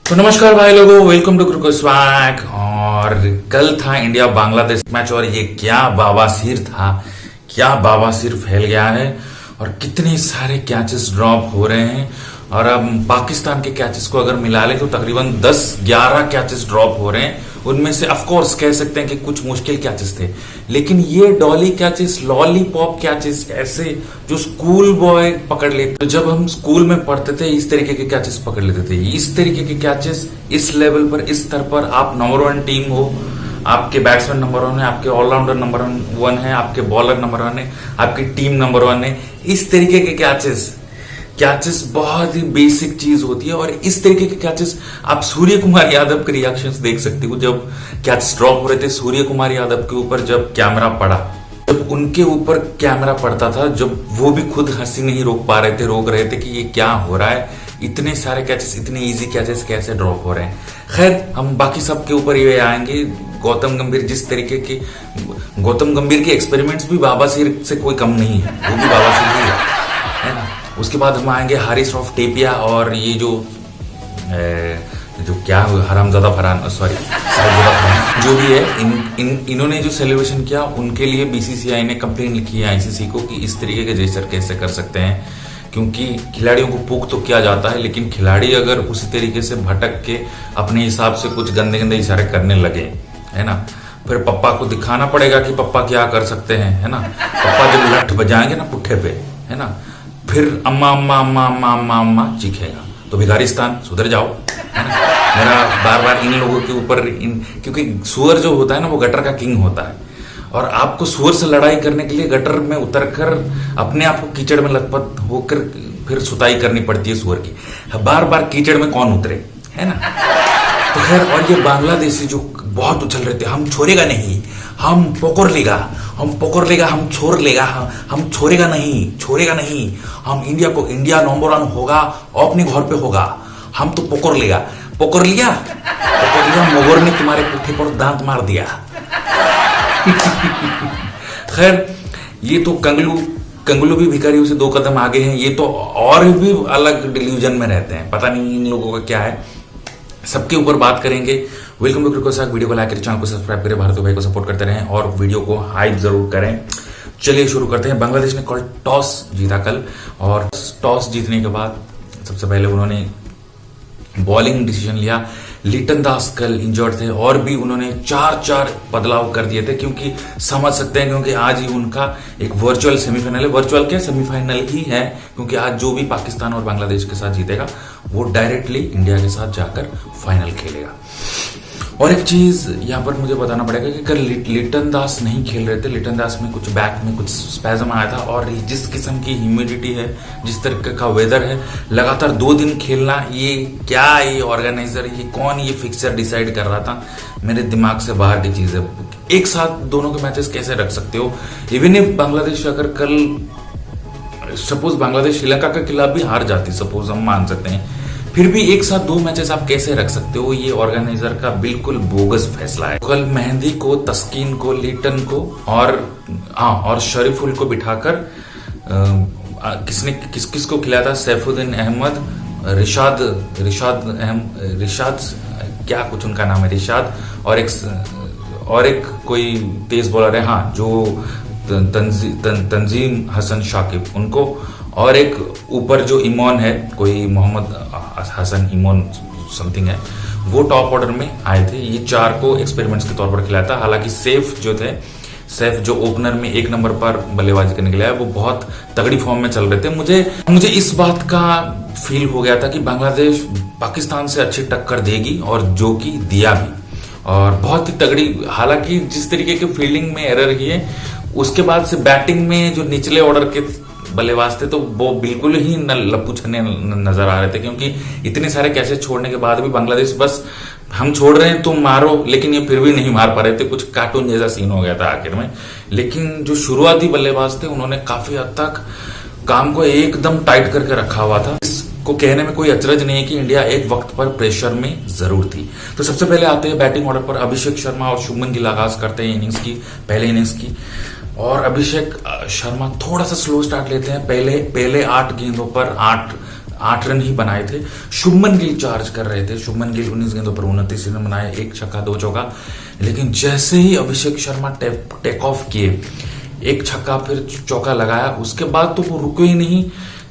तो नमस्कार भाई लोगों, वेलकम टू क्रिकेट स्वैग। और कल था इंडिया बांग्लादेश मैच और ये क्या बाबासीर था, क्या बाबासीर फैल गया है और कितने सारे कैचेस ड्रॉप हो रहे हैं। और अब पाकिस्तान के कैचेस को अगर मिला ले तो तकरीबन 10-11 कैचेस ड्रॉप हो रहे हैं। उनमें से ऑफ कोर्स कह सकते हैं कि कुछ मुश्किल कैचेस थे, लेकिन ये डॉली कैचेस, लॉलीपॉप कैचेस, ऐसे जो स्कूल बॉय पकड़ लेते। तो जब हम स्कूल में पढ़ते थे इस तरीके के कैचेस पकड़ लेते थे। इस तरीके के कैचेस इस लेवल पर, इस स्तर पर आप नंबर 1 टीम हो, आपके बैट्समैन नंबर 1 है, आपके ऑलराउंडर नंबर 1 है, आपके बॉलर नंबर 1 है, आपकी टीम नंबर 1 है। इस तरीके के कैचेस बहुत ही बेसिक चीज होती है। और इस तरीके के कैचेस आप सूर्य कुमार यादव के रिएक्शंस देख सकते हो। जब कैचेस ड्रॉप हो रहे थे सूर्य कुमार यादव के ऊपर, जब कैमरा पड़ा, जब उनके ऊपर कैमरा पड़ता था, जब वो भी खुद हंसी नहीं रोक रहे थे कि ये क्या हो रहा है, इतने सारे कैचेस, इतने इजी कैचेस कैसे ड्रॉप हो रहे हैं। खैर, हम बाकी सब के ऊपर ये आएंगे। गौतम गंभीर, जिस तरीके के गौतम गंभीर के एक्सपेरिमेंट्स भी बाबासीर से कोई कम नहीं है, वो भी बाबासीर ही है ना। उसके बाद हम आएंगे हारिस रऊफ टेपिया और ये जो क्या हरामजादा फरहान, जो भी है, इन्होंने जो सेलिब्रेशन किया, उनके लिए बीसीसीआई ने कंप्लेन लिखी है आईसीसी को कि इस तरीके के जेस्चर कैसे कर सकते हैं। क्योंकि खिलाड़ियों को पुक तो किया जाता है, लेकिन खिलाड़ी अगर उसी तरीके से भटक के अपने हिसाब से कुछ गंदे गंदे इशारे करने लगे, है ना, फिर पप्पा को दिखाना पड़ेगा कि पप्पा क्या कर सकते हैं, है ना। पप्पा जब लठ बजाएंगे ना पुट्ठे पे, है ना, फिर अम्मा अम्मा अम्मा अम्मा अम्मा अम्मा चीखेगा। तो भिखारिस्तान सुधर जाओ, है ना। मेरा बार बार इन लोगों के ऊपर, क्योंकि सुअर जो होता है ना वो गटर का किंग होता है, और आपको सुअर से लड़ाई करने के लिए गटर में उतरकर अपने आप को कीचड़ में लथपथ होकर फिर सुताई करनी पड़ती है सुअर की। बार बार कीचड़ में कौन उतरे, है ना। तो खैर, और ये बांग्लादेशी जो बहुत उछल रहे थे, हम छोड़ेगा नहीं, हम पकड़ लेगा, हम छोड़ लेगा, हम छोड़ेगा नहीं, हम इंडिया नंबर 1 होगा, अपने घर पे होगा, हम तो पकड़ लिया मोगर ने तुम्हारे पुट्ठे पर दांत मार दिया। खैर, ये तो कंगलू भी भिखारियों से 2 कदम आगे हैं। ये तो और भी अलग डिल्यूजन में रहते हैं, पता नहीं इन लोगों का क्या है। सबके ऊपर बात करेंगे। Welcome to cricket. वीडियो को लाइक करें, चैनल को सब्सक्राइब करें, भारत भाई को सपोर्ट करते रहें और वीडियो को हाइप जरूर करें। चलिए शुरू करते हैं। बांग्लादेश ने कल टॉस जीता कल, और टॉस जीतने के बाद सबसे पहले उन्होंने बॉलिंग डिसीजन लिया। लिटन दास कल इंजर्ड थे और भी उन्होंने 4 बदलाव कर दिए थे, क्योंकि समझ सकते हैं, क्योंकि आज ही उनका एक वर्चुअल सेमीफाइनल है। वर्चुअल क्या, सेमीफाइनल ही है, क्योंकि आज जो भी पाकिस्तान और बांग्लादेश के साथ जीतेगा वो डायरेक्टली इंडिया के साथ जाकर फाइनल खेलेगा। और एक चीज यहां पर मुझे बताना पड़ेगा कि कल लिटन दास नहीं खेल रहे थे। लिटन दास में कुछ बैक में कुछ स्पैजम आया था, और जिस किस्म की ह्यूमिडिटी है, जिस तरह का वेदर है, लगातार 2 दिन खेलना, ये ऑर्गेनाइजर, ये कौन ये फिक्सर डिसाइड कर रहा था, मेरे दिमाग से बाहर की चीज है। एक साथ दोनों के मैचेस कैसे रख सकते हो। इवन इफ बांग्लादेश अगर कल सपोज बांग्लादेश श्रीलंका के खिलाफ भी हार जाती, सपोज हम मान सकते हैं, फिर भी एक साथ 2 मैचेस आप कैसे रख सकते हो। ये ऑर्गेनाइजर का बिल्कुल बोगस फैसला है। कल मेहंदी को, तस्कीन को, लिटन को और शरीफुल को बिठाकर किसको खिलाया था, सैफुद्दीन अहमद, रिशाद क्या कुछ उनका नाम है, रिशाद, और एक कोई तेज बॉलर है, हाँ, जो तंजीम हसन शाकिब, उनको, और एक ऊपर जो इमोन है, कोई मोहम्मद हसन इमोन समथिंग है, वो टॉप ऑर्डर में आए थे। ये 4 को एक्सपेरिमेंट्स के तौर पर खिलाया था। हालांकि सैफ जो ओपनर में 1 नंबर पर बल्लेबाजी करने के लिए वो बहुत तगड़ी फॉर्म में चल रहे थे। मुझे इस बात का फील हो गया था कि बांग्लादेश पाकिस्तान से अच्छी टक्कर देगी, और जो कि दिया भी, और बहुत ही तगड़ी। हालांकि जिस तरीके के फील्डिंग में एरर रही है, उसके बाद से बैटिंग में जो निचले ऑर्डर के बल्लेबाज थे तो वो बिल्कुल ही लप्पू छन्ने नजर आ रहे थे, क्योंकि इतने सारे कैसे छोड़ने के बाद भी बांग्लादेश बस हम छोड़ रहे हैं तुम मारो, लेकिन ये फिर भी नहीं मार पा रहे थे। कुछ कार्टून जैसा सीन हो गया था आखिर में। लेकिन जो शुरुआती बल्लेबाज थे उन्होंने काफी हद तक काम को एकदम टाइट करके रखा हुआ था। इसको कहने में कोई अचरज नहीं है कि इंडिया एक वक्त पर प्रेशर में जरूर थी। तो सबसे पहले आते हैं बैटिंग ऑर्डर पर। अभिषेक शर्मा और शुभमन गिल आगाज करते हैं पहले इनिंग्स की, और अभिषेक शर्मा थोड़ा सा स्लो स्टार्ट लेते हैं। पहले 8 गेंदों पर 8 8 रन ही बनाए थे। शुभमन गिल चार्ज कर रहे थे। शुभमन गिल 19 गेंदों पर 29 रन बनाए, 1 छक्का 2 चौका। लेकिन जैसे ही अभिषेक शर्मा टेक ऑफ किए, 1 छक्का फिर चौका लगाया, उसके बाद तो वो रुके ही नहीं,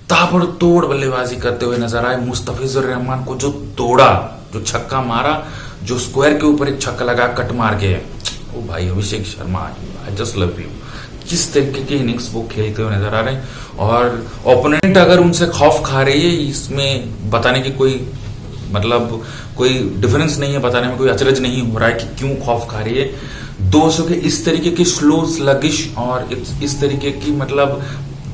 ताबड़तोड़ बल्लेबाजी करते हुए नजर आए। मुस्तफिजुर रहमान को जो तोड़ा, जो छक्का मारा, जो स्क्वायर के ऊपर एक छक्का लगा कट मार के, ओ भाई Abhishek Sharma, I just love you. किस तरीके की इनिंग्स वो खेलते हुए नजर आ रहे हैं, और ओपोनेंट अगर उनसे खौफ खा रही है, इसमें बताने की कोई मतलब कोई डिफरेंस नहीं है, बताने में कोई अचरज नहीं हो रहा है कि क्यों खौफ खा रही है। 200 के इस तरीके की स्लो स्लगिश और इस तरीके की मतलब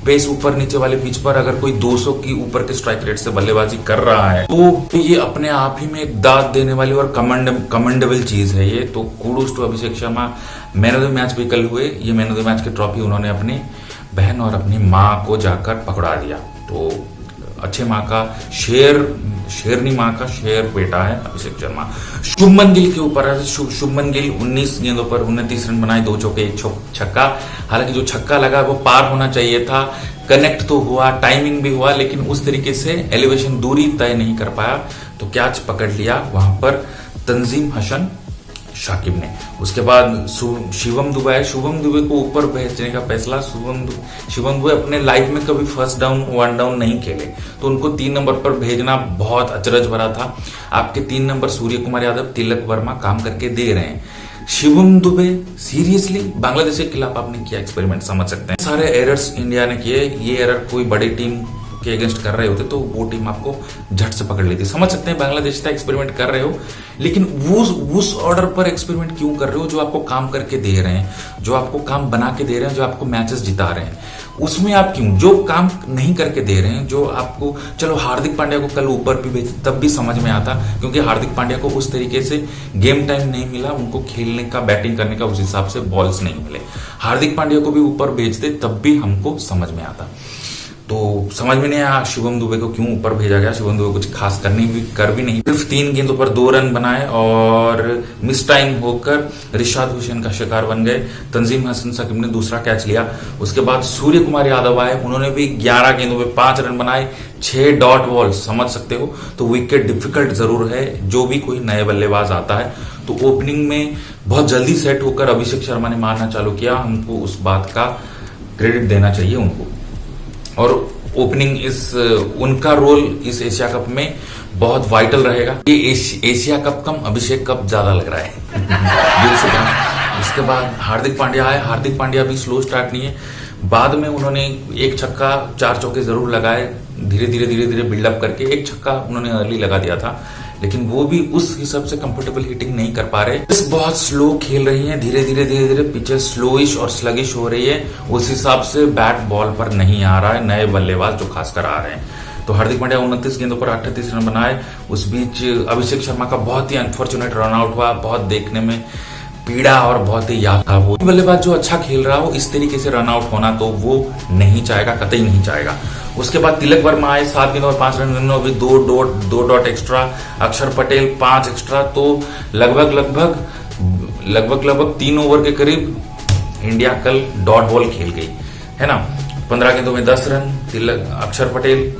पेस ऊपर नीचे वाले पिच पर अगर कोई 200 की ऊपर के स्ट्राइक रेट से बल्लेबाजी कर रहा है, तो ये अपने आप ही में एक दाद देने वाली और कमेंडेबल चीज है ये। तो kudos to Abhishek Sharma. Man of the match भी कल हुए। ये मैन ऑफ द मैच की ट्रॉफी उन्होंने अपनी बहन और अपनी माँ को जाकर पकड़ा दिया। तो अच्छे माँ का शेरनी माँ का शेर बेटा है अभिषेक शर्मा। शुभमन गिल के ऊपर शुभमन गिल 19 गेंदों पर 29 रन बनाए, 2 चौके 1 छक्का। हालांकि जो छक्का लगा वो पार होना चाहिए था, कनेक्ट तो हुआ, टाइमिंग भी हुआ, लेकिन उस तरीके से एलिवेशन दूरी तय नहीं कर पाया, तो कैच पकड़ लिया वहां पर तंजीम हसन शाकिब ने। उसके बाद शिवम दुबे को ऊपर भेजने का फैसला। शिवम दुबे अपने लाइफ में कभी फर्स्ट डाउन 1 डाउन नहीं खेले, तो उनको 3 नंबर पर भेजना बहुत अचरज भरा था। आपके 3 नंबर सूर्य कुमार यादव, तिलक वर्मा काम करके दे रहे हैं। शिवम दुबे सीरियसली बांग्लादेश के खिलाफ आपने किया एक्सपेरिमेंट, समझ सकते हैं। सारे एरर्स इंडिया ने किए, ये एरर कोई बड़ी टीम के अगेंस्ट कर रहे होते तो वो टीम आपको झट से पकड़ लेती। समझ सकते हैं बांग्लादेश का एक्सपेरिमेंट कर रहे हो, लेकिन वो उस ऑर्डर पर एक्सपेरिमेंट क्यों कर रहे हो जो आपको काम करके दे रहे हैं, जो आपको काम बना के दे रहे हैं, जो आपको मैचेस जिता रहे हैं, उसमें आप क्यों जो काम नहीं करके दे रहे हैं, जो आपको चलो हार्दिक पांड्या को कल ऊपर भी भेज तब भी समझ में आता, क्योंकि हार्दिक पांड्या को उस तरीके से गेम टाइम नहीं मिला, उनको खेलने का बैटिंग करने का उस हिसाब से बॉल्स नहीं मिले। हार्दिक पांड्या को भी ऊपर भेजते तब भी हमको समझ में आता। तो समझ में नहीं आया शिवम दुबे को क्यों ऊपर भेजा गया। शिवम दुबे कुछ खास कर भी नहीं, सिर्फ 3 गेंदों पर 2 रन बनाए और मिस टाइम होकर रिशाद हुसैन का शिकार बन गए। तंजीम हसन साकिब ने दूसरा कैच लिया। उसके बाद सूर्य कुमार यादव आए, उन्होंने भी 11 गेंदों पे 5 रन बनाए, 6 डॉट बॉल, समझ सकते हो। तो विकेट डिफिकल्ट जरूर है, जो भी कोई नए बल्लेबाज आता है तो ओपनिंग में बहुत जल्दी सेट होकर अभिषेक शर्मा ने मारना चालू किया, हमको उस बात का क्रेडिट देना चाहिए उनको। और ओपनिंग उनका रोल इस एशिया कप में बहुत वाइटल रहेगा। ये एशिया कप कम अभिषेक कप ज्यादा लग रहा है। उसके बाद हार्दिक पांड्या आए। हार्दिक पांड्या भी स्लो स्टार्ट नहीं है, बाद में उन्होंने 1 छक्का 4 चौके जरूर लगाए, धीरे धीरे बिल्डअप करके 1 छक्का उन्होंने अर्ली लगा दिया था, लेकिन वो भी उस हिसाब से कंफर्टेबल हिटिंग नहीं कर पा रहे। बस बहुत स्लो खेल रही हैं, धीरे धीरे पिचेस स्लोइश और स्लगिश हो रही है, उस हिसाब से बैट बॉल पर नहीं आ रहा है नए बल्लेबाज जो खासकर आ रहे हैं। तो हार्दिक पांड्या 29 गेंदों पर 38 रन बनाए। उस बीच अभिषेक शर्मा का बहुत ही अनफॉर्चुनेट रन आउट हुआ, बहुत देखने में पीड़ा और बहुत ही याद था। वो बल्लेबाज जो अच्छा खेल रहा हो इस तरीके से रन आउट होना तो वो नहीं चाहेगा, कतई नहीं चाहेगा। उसके बाद तिलक वर्मा आए, 7 गेंदों पर 5 रन, अभी 2 डॉट एक्स्ट्रा। अक्षर पटेल 5 एक्स्ट्रा, तो लगभग 3 ओवर के करीब इंडिया कल डॉट बॉल खेल गई है ना। 15 गेंदों में 10 रन तिलक अक्षर पटेल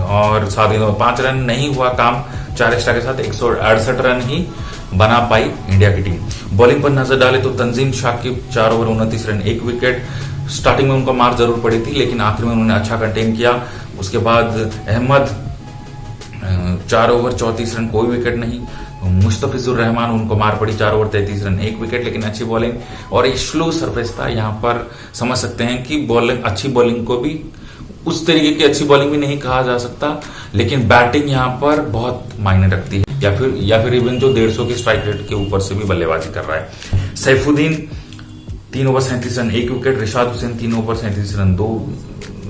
और 7 गेंदों में 5 रन, नहीं हुआ काम। 4 एक्स्ट्रा के साथ 168 रन ही बना पाई इंडिया की टीम। बॉलिंग पर नजर डाले तो Tanzim Shakib 4 over 29 run, 1 wicket. Starting में उनको मार जरूर पड़ी थी, लेकिन आखिर में उन्होंने अच्छा कंटेन किया। उसके बाद अहमद 4 ओवर 34 रन, कोई विकेट नहीं। मुस्तफिजुर रहमान उनको मार पड़ी, 4 ओवर 33 रन, 1 विकेट, लेकिन अच्छी बॉलिंग और एक स्लो सरफेस था। यहाँ पर समझ सकते हैं कि बॉलिंग अच्छी बॉलिंग को भी उस तरीके की अच्छी बॉलिंग भी नहीं कहा जा सकता, लेकिन बैटिंग यहाँ पर बहुत मायने रखती है। या फिर इवन जो 150 के स्ट्राइक रेट के ऊपर से भी बल्लेबाजी कर रहा है। Saifuddin 3 over 37 run, 1 wicket. Rishad Hossain 3 over 37 run,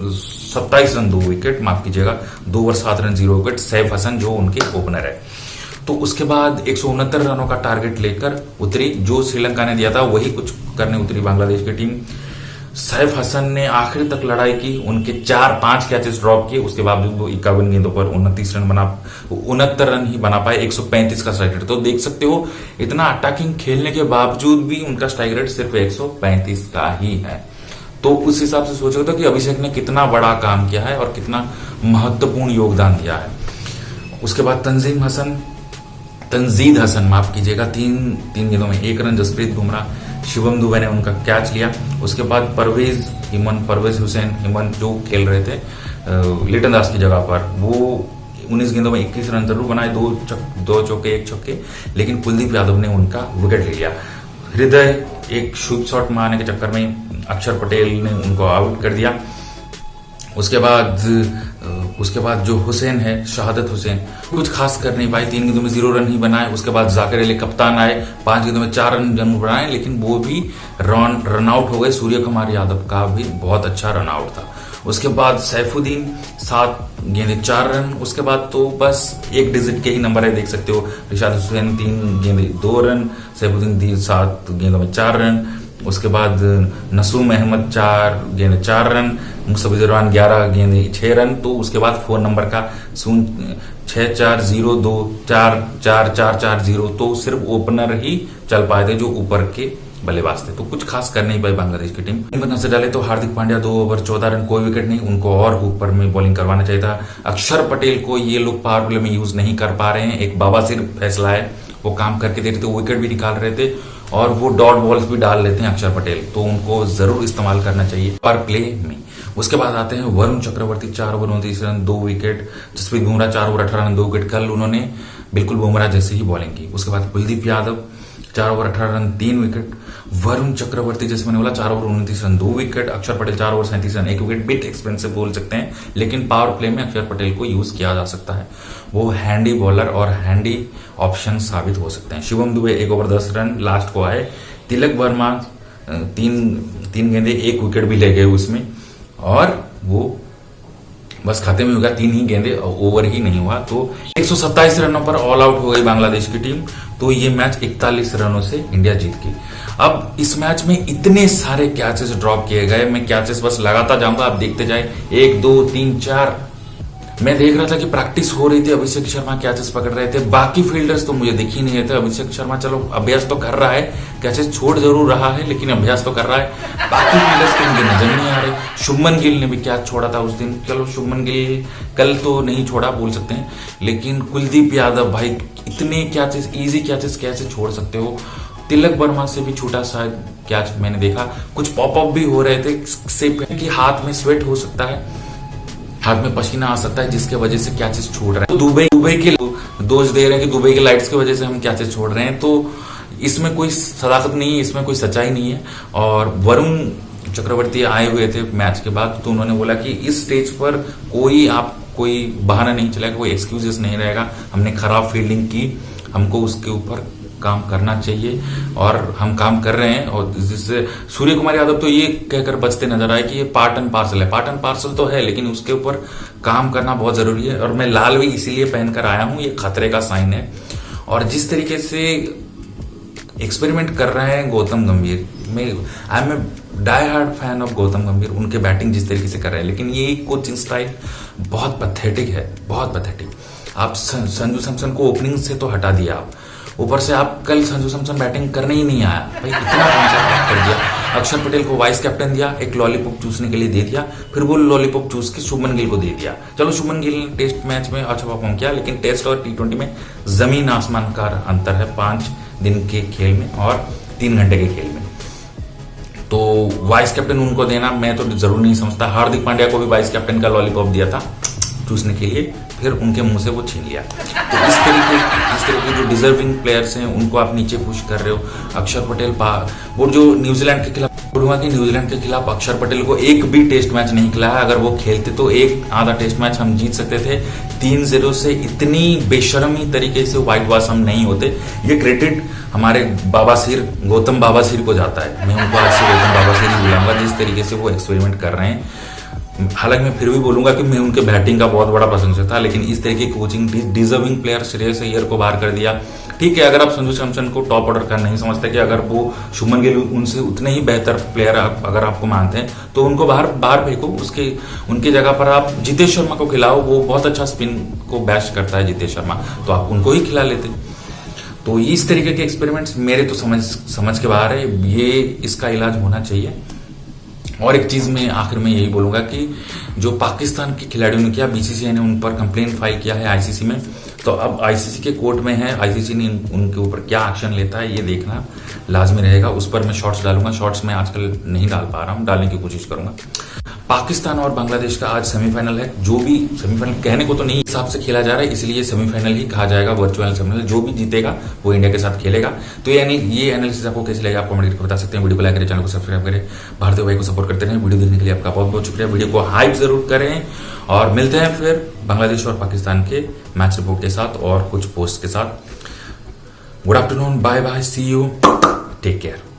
27 run, 2 wicket, माफ कीजिएगा, 2 over 7 run, 0 wicket. Saif Hassan जो उनके ओपनर है। तो उसके बाद 169 रनों का टारगेट लेकर उतरी, जो श्रीलंका ने दिया था वही कुछ करने उतरी बांग्लादेश की टीम। सैफ हसन ने आखिर तक लड़ाई की, उनके 4-5 कैचेस ड्रॉप किए, उसके बावजूद वो 51 गेंदों पर 69 रन ही बना पाए, 135 का स्ट्राइक रेट। तो देख सकते हो इतना अटैकिंग खेलने के बावजूद भी उनका स्ट्राइक रेट सिर्फ 135 का ही है। तो उस हिसाब से सोचो तो कि अभिषेक ने कितना बड़ा काम किया है और कितना महत्वपूर्ण योगदान दिया है। उसके बाद तंजीद हसन माफ कीजिएगा, तीन गेंदों में 1 रन। जसप्रीत बुमराह, शिवम दुबे ने उनका कैच लिया। उसके बाद परवेज हुसैन इमन जो खेल रहे थे लिटन दास की जगह पर, वो 19 गेंदों में 21 रन जरूर बनाए, 2 चौके 1 छक्के, लेकिन कुलदीप यादव ने उनका विकेट ले लिया। हृदय एक शुभ शॉट मारने के चक्कर में अक्षर पटेल ने उनको आउट कर दिया। उसके बाद जो हुसैन है, शहादत हुसैन, कुछ खास कर नहीं पाए, 3 गेंदों में 0 रन ही बनाए। उसके बाद जाकिर अली कप्तान आए, 5 गेंदों में 4 रन जरूर बनाए, लेकिन वो भी रन आउट हो गए। सूर्य कुमार यादव का भी बहुत अच्छा रन आउट था। उसके बाद सैफुद्दीन 7 गेंदे 4 रन। उसके बाद तो बस 1 डिजिट के ही नंबर है, देख सकते हो। रिशाद हुसैन 3 गेंदे 2 रन, सैफुद्दीन 7 गेंदों में 4 रन। उसके बाद नसूम अहमद 4 गेंदे 4 रन, मुस्तफिजुर रहमान 11 गेंदे 6 रन। तो उसके बाद 4 नंबर का 6-4-0-2-4-4-4-4-0, तो सिर्फ ओपनर ही चल पाए थे जो ऊपर के बल्लेबाज थे। तो कुछ खास कर नहीं पाई बांग्लादेश की टीम। पर नजर डाले तो हार्दिक पांड्या 2 ओवर 14 रन, कोई विकेट नहीं, उनको और ऊपर में बॉलिंग करवाना चाहिए था। अक्षर पटेल को ये लोग पावर प्ले में यूज नहीं कर पा रहे हैं, एक बाबासिर फैसला है, वो काम करके दे रहे थे, विकेट भी निकाल रहे थे और वो डॉट बॉल्स भी डाल लेते हैं अक्षर पटेल, तो उनको जरूर इस्तेमाल करना चाहिए पावर प्ले में। उसके बाद आते हैं Varun Chakravarthy, 4 over 29 run 2 wicket. Jasprit Bumrah 4 over 18 run 2 wicket. कल उन्होंने बिल्कुल बुमराह जैसे ही बॉलिंग की। उसके बाद Kuldeep Yadav 4 over 18 run 3 wicket. Varun Chakravarthy जैसे मैंने बोला 4 over 29 run 2 wicket. Axar Patel 4 over 37 run 1 wicket. Bit expensive बोल सकते हैं, लेकिन पावर प्ले में अक्षर पटेल को यूज किया जा सकता है, वो हैंडी बॉलर और हैंडी ऑप्शन साबित हो सकते हैं। Shivam Dubey 1 over 10 run last को आए। तिलक वर्मा 3 गेंदे 1 विकेट भी ले गए उसमें, और वो बस खाते में हो गया, 3 ही गेंदे, ओवर ही नहीं हुआ। तो 127 रनों पर ऑल आउट हो गई बांग्लादेश की टीम। तो ये मैच 41 रनों से इंडिया जीत गई। अब इस मैच में इतने सारे कैचेस ड्रॉप किए गए, मैं कैचेस बस लगाता जाऊंगा, आप देखते जाए। 1 2 3 4 मैं देख रहा था कि प्रैक्टिस हो रही थी, अभिषेक शर्मा कैचेस पकड़ रहे थे, बाकी फील्डर्स तो मुझे दिख ही नहीं रहे थे। अभिषेक शर्मा चलो अभ्यास तो कर रहा है, कैचेस छोड़ जरूर रहा है, लेकिन अभ्यास तो कर रहा है, बाकी फील्डर्स तो मुझे नजर नहीं आ रहे। शुभमन गिल ने भी कैच छोड़ा था उस दिन, चलो शुभमन गिल कल तो नहीं छोड़ा बोल सकते हैं, लेकिन कुलदीप यादव भाई इतने कैचेस, इजी कैचेस कैसे छोड़ सकते हो। तिलक वर्मा से भी छोटा सा कैच मैंने देखा, कुछ पॉपअप भी हो रहे थे से कि हाथ में स्वेट हो सकता है, हाथ में पसीना आ सकता है, जिसके वजह से कैचेस छोड़ रहे हैं। तो दुबई के दोष दे रहे हैं कि दुबई के लाइट्स की वजह से हम कैचेस छोड़ रहे हैं, तो इसमें कोई सदाकत नहीं है, इसमें कोई सच्चाई नहीं है। और वरुण चक्रवर्ती आए हुए थे मैच के बाद, तो उन्होंने बोला कि इस स्टेज पर कोई बहाना नहीं चलेगा, कोई एक्सक्यूजेस नहीं रहेगा, हमने खराब फील्डिंग की, हमको उसके ऊपर काम करना चाहिए और हम काम कर रहे हैं। और जिससे सूर्य कुमार यादव तो ये कहकर बचते नजर आए कि ये पार्ट एंड पार्सल है, पार्ट एंड पार्सल तो है, लेकिन उसके ऊपर काम करना बहुत जरूरी है। और मैं लाल भी इसीलिए पहनकर आया हूं, ये खतरे का साइन है। और जिस तरीके से एक्सपेरिमेंट कर रहे हैं Gautam Gambhir, I am a die hard fan of Gautam Gambhir, उनके बैटिंग जिस तरीके से कर रहे हैं, लेकिन ये कोचिंग स्टाइल बहुत पैथेटिक है, बहुत पैथेटिक। आप संजू सैमसन को ओपनिंग से तो हटा दिया, आप ऊपर से आप कल संजू सैमसन बैटिंग करने ही नहीं आया भाई, इतना कौन सा बैट कर दिया। अक्षर पटेल को वाइस कैप्टन दिया, एक लॉलीपॉप चूसने के लिए दे दिया, फिर वो लॉलीपॉप चूस के शुभमन गिल को दे दिया। चलो शुभमन गिल ने टेस्ट मैच में अच्छा परफॉर्म किया, लेकिन टेस्ट और T20 में जमीन आसमान का अंतर है, 5 दिन के खेल में और 3 घंटे के खेल में। तो वाइस कैप्टन उनको देना मैं तो जरूर नहीं समझता। हार्दिक पांड्या को भी वाइस कैप्टन का लॉलीपॉप दिया था चूसने के लिए, फिर उनके मुंह से वो छीन लिया। तो इस तरीके जो डिजर्विंग प्लेयर्स हैं उनको आप नीचे पुश कर रहे हो। अक्षर पटेल वो जो न्यूजीलैंड के खिलाफ अक्षर पटेल को एक भी टेस्ट मैच नहीं खिलाया, अगर वो खेलते तो एक आधा टेस्ट मैच हम जीत सकते थे। 3-0 से इतनी बेशर्मी तरीके से व्हाइट वॉश हम नहीं होते। ये क्रेडिट हमारे गौतम बाबासिर को जाता है, मैं उनको आज से गौतम बाबासिर ही बुलाऊंगा, जिस तरीके से वो एक्सपेरिमेंट कर रहे हैं। हालांकि मैं फिर भी बोलूंगा कि मैं उनके बैटिंग का बहुत बड़ा प्रशंसक था, लेकिन इस तरह की coaching deserving player Shreyas Iyer को बाहर कर दिया। ठीक है, अगर आप संजू सैमसन को टॉप ऑर्डर का नहीं समझते कि अगर वो शुभमन गिल उनसे उतने ही बेहतर प्लेयर अगर आपको मानते हैं तो उनको बाहर फेंको, उनकी जगह पर आप जितेश शर्मा को खिलाओ, वो बहुत अच्छा स्पिन को बैश करता है जितेश शर्मा, तो आप उनको ही खिला लेते। तो इस तरीके के एक्सपेरिमेंट्स मेरे तो समझ के बाहर है, ये इसका इलाज होना चाहिए। और एक चीज में आखिर में यही बोलूंगा कि जो पाकिस्तान के खिलाड़ियों ने किया, बीसीसीआई ने उन पर कंप्लेन फाइल किया है आईसीसी में, तो अब आईसीसी के कोर्ट में है, आईसीसी ने उनके ऊपर क्या एक्शन लेता है ये देखना लाजमी रहेगा। उस पर मैं शॉर्ट्स डालूंगा, शॉर्ट्स में आजकल नहीं डाल पा रहा हूं, डालने की कोशिश करूंगा। पाकिस्तान और बांग्लादेश का आज सेमीफाइनल है। जो भी सेमीफाइनल कहने को तो नहीं हिसाब से खेला जा रहा है, इसलिए सेमीफाइनल ही कहा जाएगा, वर्चुअल सेमीफाइनल। जो भी जीतेगा वो इंडिया के साथ खेलेगा। तो यानी ये एनालिसिस आपको कैसे लगेगा, आप कमेंट करके बता सकते हैं। वीडियो को लाइक करें, चैनल को सब्सक्राइब करें, भारतीय भाई को सपोर्ट करते रहें। वीडियो देखने के लिए आपका बहुत बहुत शुक्रिया। वीडियो को हाइप जरूर करें और मिलते हैं फिर बांग्लादेश और पाकिस्तान के मैच रिपोर्ट के साथ और कुछ पोस्ट के साथ। Good afternoon, bye bye, see you, take care.